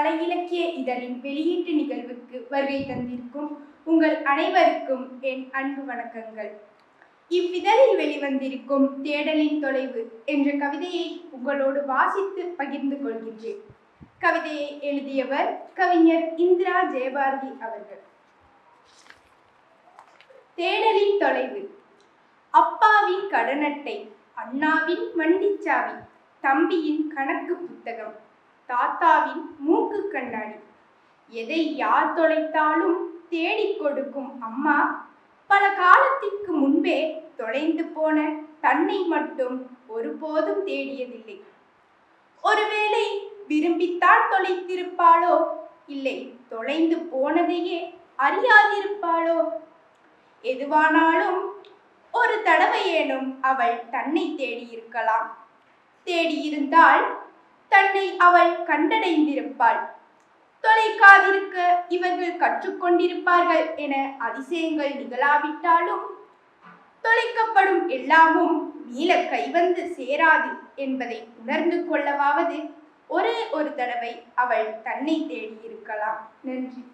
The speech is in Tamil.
கலை இலக்கிய இதழின் வெளியீட்டு நிகழ்வுக்கு வருகை தந்திருக்கும் உங்கள் அனைவருக்கும் என் அன்பு வணக்கங்கள். இவ்விதழில் வெளிவந்திருக்கும் தேடலின் தொலைவு என்ற கவிதையை உங்களோடு வாசித்து பகிர்ந்து கொள்கின்றேன். கவிதையை எழுதியவர் கவிஞர் இந்திரா ஜெயபாரதி அவர்கள். தேடலின் தொலைவு. அப்பாவின் கடனட்டை, அண்ணாவின் வண்டிச்சாவி, தம்பியின் கணக்கு புத்தகம், தாத்தாவின் மூக்கு கண்ணாடி, எதை யார் தொலைத்தாலும் தேடிக் கொடுக்கும் அம்மா பல காலத்திற்கு முன்பே தொலைந்து போன தன்னை மட்டும் ஒருபோதும் தேடியதில்லை. ஒருவேளை விரும்பித்தான் தொலைத்திருப்பாளோ, இல்லை தொலைந்து போனதையே அறியாதிருப்பாளோ? எதுவானாலும் ஒரு தடவையேனும் அவள் தன்னை தேடியிருக்கலாம். தேடியிருந்தால் தன்னை அவள் கண்டடைந்திருப்பாள். தொலைக்காதிருக்க இவர்கள் கற்றுக்கொண்டிருப்பார்கள் என அதிசயங்கள் நிகழாவிட்டாலும் தொலைக்கப்படும் எல்லாமும் மீள கைவந்து சேராது என்பதை உணர்ந்து கொள்ளவாவது ஒரே ஒரு தடவை அவள் தன்னை தேடியிருக்கலாம். நன்றி.